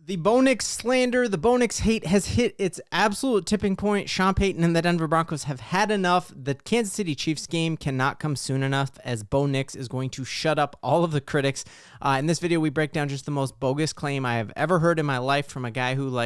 The Bo Nix slander, the Bo Nix hate has hit its absolute tipping point. Sean Payton and the Denver Broncos have had enough. The Kansas City Chiefs game cannot come soon enough, as Bo Nix is going to shut up all of the critics. In this video, we break down just the most bogus claim I have ever heard in my life from a guy who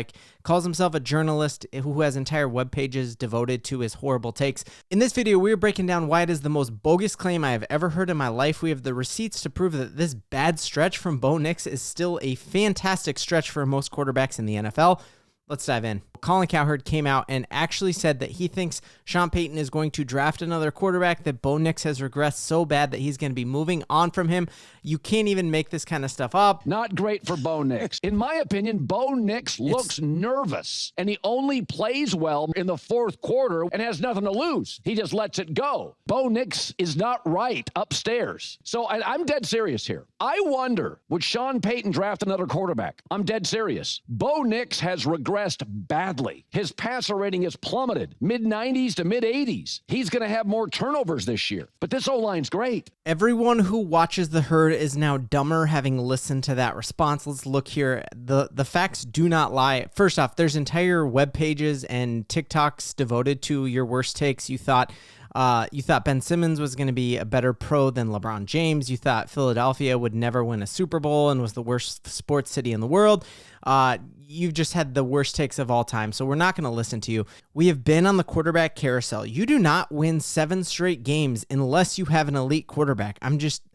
calls himself a journalist who has entire web pages devoted to his horrible takes. In this video, we're breaking down why it is the most bogus claim I have ever heard in my life. We have the receipts to prove that this bad stretch from Bo Nix is still a fantastic stretch for most quarterbacks in the NFL. Let's dive in. Colin Cowherd came out and actually said that he thinks Sean Payton is going to draft another quarterback, that Bo Nix has regressed so bad that he's going to be moving on from him. You can't even make this kind of stuff up. Not great for Bo Nix. In my opinion, Bo Nix looks nervous, and he only plays well in the fourth quarter and has nothing to lose. He just lets it go. Bo Nix is not right upstairs. So I'm dead serious here. I wonder, would Sean Payton draft another quarterback? I'm dead serious. Bo Nix has regressed badly. His passer rating has plummeted, mid-90s to mid-80s. He's going to have more turnovers this year, but this O-line's great. Everyone who watches the herd is now dumber having listened to that response. Let's look here. The facts do not lie. First off, there's entire web pages and TikToks devoted to your worst takes. You thought Ben Simmons was going to be a better pro than LeBron James. You thought Philadelphia would never win a Super Bowl and was the worst sports city in the world. You've just had the worst takes of all time, so we're not going to listen to you. We have been on the quarterback carousel. You do not win 7 straight games unless you have an elite quarterback.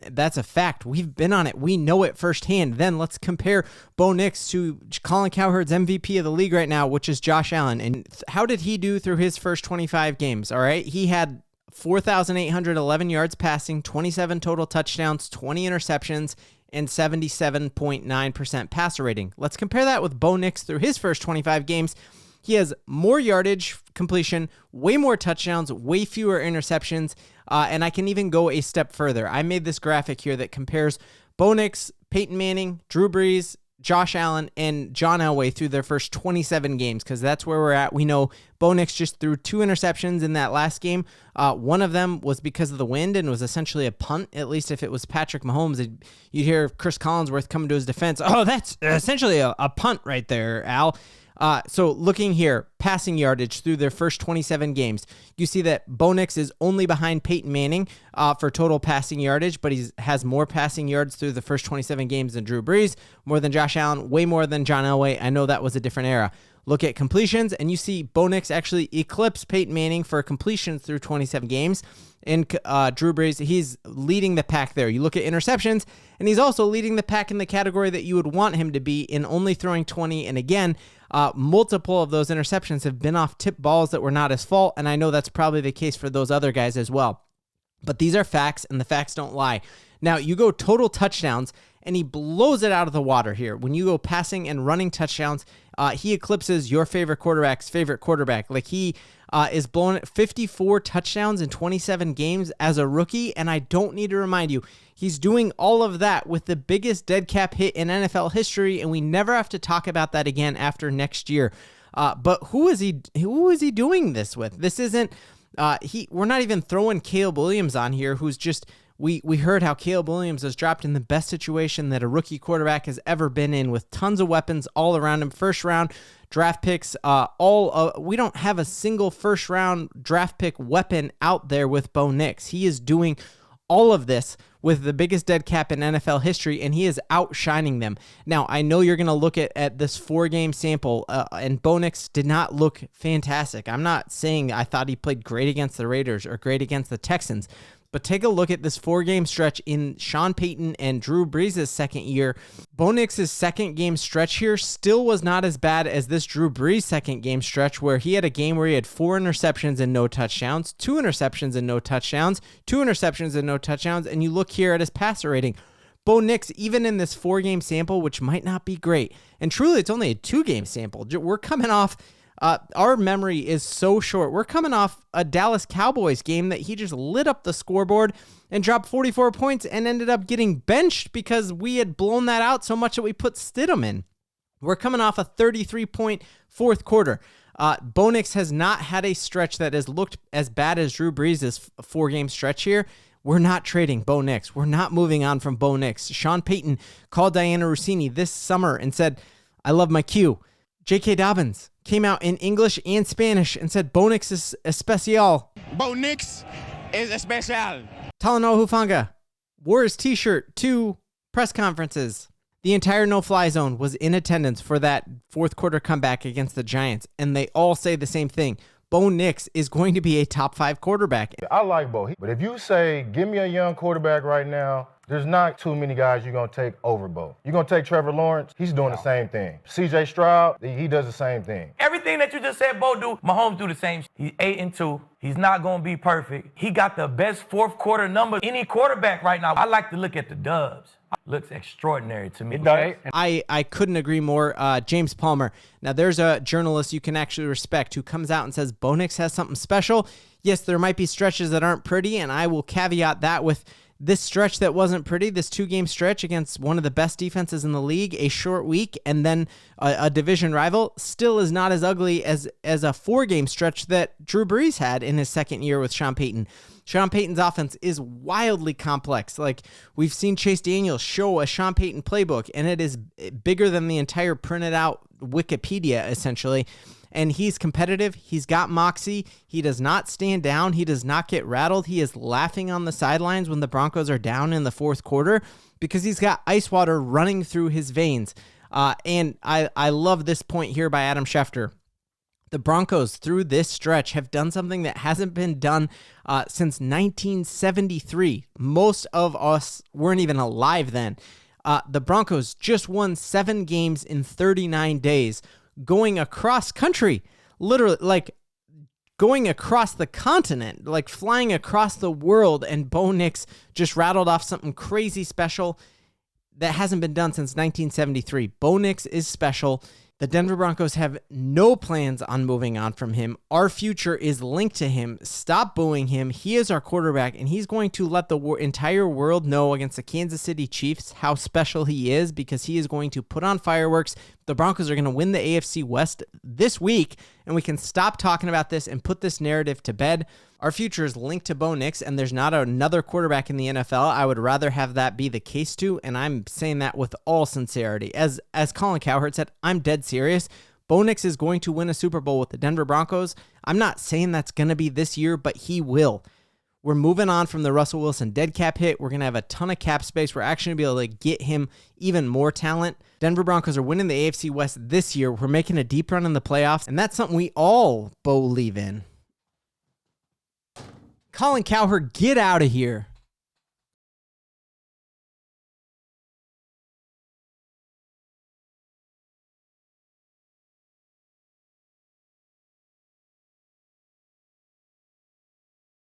That's a fact. We've been on it. We know it firsthand. Then let's compare Bo Nix to Colin Cowherd's MVP of the league right now, which is Josh Allen. And how did he do through his first 25 games? All right. He had 4,811 yards passing, 27 total touchdowns, 20 interceptions, and 77.9% passer rating. Let's compare that with Bo Nix through his first 25 games. He has more yardage completion, way more touchdowns, way fewer interceptions, and I can even go a step further. I made this graphic here that compares Bo Nix, Peyton Manning, Drew Brees, Josh Allen, and John Elway through their first 27 games, because that's where we're at. We know Bo Nix just threw 2 interceptions in that last game. One of them was because of the wind and was essentially a punt. At least if it was Patrick Mahomes, you'd hear Chris Collinsworth coming to his defense. Oh, that's essentially a punt right there, Al. So looking here, passing yardage through their first 27 games, you see that Bo Nix is only behind Peyton Manning for total passing yardage, but he has more passing yards through the first 27 games than Drew Brees, more than Josh Allen, way more than John Elway. I know that was a different era. Look at completions, and you see Bo Nix actually eclipse Peyton Manning for completions through 27 games. And Drew Brees, he's leading the pack there. You look at interceptions, and he's also leading the pack in the category that you would want him to be in, only throwing 20. And again, multiple of those interceptions have been off tip balls that were not his fault, and I know that's probably the case for those other guys as well. But these are facts, and the facts don't lie. Now, you go total touchdowns, and he blows it out of the water here. When you go passing and running touchdowns, he eclipses your favorite quarterback's favorite quarterback. He is blowing 54 touchdowns in 27 games as a rookie, and I don't need to remind you, he's doing all of that with the biggest dead cap hit in NFL history, and we never have to talk about that again after next year. But who is he doing this with? This isn't we're not even throwing Caleb Williams on here, who's just we heard how Caleb Williams was dropped in the best situation that a rookie quarterback has ever been in, with tons of weapons all around him. First round draft picks, we don't have a single first round draft pick weapon out there with Bo Nix. He is doing all of this with the biggest dead cap in NFL history, and he is outshining them. Now, I know you're going to look at this 4-game sample, and Bo Nix did not look fantastic. I'm not saying I thought he played great against the Raiders or great against the Texans, but take a look at this 4-game stretch in Sean Payton and Drew Brees' second year. Bo Nix's second game stretch here still was not as bad as this Drew Brees second game stretch, where he had a game where he had 4 interceptions and no touchdowns, 2 interceptions and no touchdowns, 2 interceptions and no touchdowns, and you look here at his passer rating. Bo Nix, even in this 4-game sample, which might not be great, and truly it's only a 2-game sample, we're coming off our memory is so short. We're coming off a Dallas Cowboys game that he just lit up the scoreboard and dropped 44 points and ended up getting benched because we had blown that out so much that we put Stidham in. We're coming off a 33-point fourth quarter. Bo Nix has not had a stretch that has looked as bad as Drew Brees' 4-game stretch here. We're not trading Bo Nix. We're not moving on from Bo Nix. Sean Payton called Diana Rossini this summer and said, I love my cue. J.K. Dobbins came out in English and Spanish and said, Bo Nix is especial. Bo Nix is especial. Talanoa Hufanga wore his t-shirt to press conferences. The entire no-fly zone was in attendance for that fourth quarter comeback against the Giants, and they all say the same thing. Bo Nix is going to be a top 5 quarterback. I like Bo, but if you say, give me a young quarterback right now, there's not too many guys you're going to take over Bo. You're going to take Trevor Lawrence, he's doing the same thing. C.J. Stroud, he does the same thing. Everything that you just said Bo do, Mahomes do the same. He's 8-2. He's not going to be perfect. He got the best fourth quarter numbers any quarterback right now. I like to look at the dubs. Looks extraordinary to me. Okay? I couldn't agree more. James Palmer. Now, there's a journalist you can actually respect who comes out and says Bo Nix has something special. Yes, there might be stretches that aren't pretty, and I will caveat that with this stretch that wasn't pretty, this 2-game stretch against one of the best defenses in the league, a short week, and then a division rival, still is not as ugly as a 4-game stretch that Drew Brees had in his second year with Sean Payton. Sean Payton's offense is wildly complex. Like, we've seen Chase Daniels show a Sean Payton playbook, and it is bigger than the entire printed out Wikipedia, essentially. And he's competitive. He's got moxie. He does not stand down. He does not get rattled. He is laughing on the sidelines when the Broncos are down in the fourth quarter because he's got ice water running through his veins. And I love this point here by Adam Schefter. The Broncos, through this stretch, have done something that hasn't been done since 1973. Most of us weren't even alive then. The Broncos just won 7 games in 39 days, going across country, literally, like going across the continent, like flying across the world, and Bo Nix just rattled off something crazy special that hasn't been done since 1973. Bo Nix is special. The Denver Broncos have no plans on moving on from him. Our future is linked to him. Stop booing him. He is our quarterback, and he's going to let the entire world know against the Kansas City Chiefs how special he is, because he is going to put on fireworks. The Broncos are going to win the AFC West this week, and we can stop talking about this and put this narrative to bed. Our future is linked to Bo Nix, and there's not another quarterback in the NFL I would rather have that be the case to, and I'm saying that with all sincerity. As Colin Cowherd said, I'm dead serious. Bo Nix is going to win a Super Bowl with the Denver Broncos. I'm not saying that's going to be this year, but he will. We're moving on from the Russell Wilson dead cap hit. We're going to have a ton of cap space. We're actually going to be able to get him even more talent. Denver Broncos are winning the AFC West this year. We're making a deep run in the playoffs, and that's something we all believe in. Colin Cowherd, get out of here.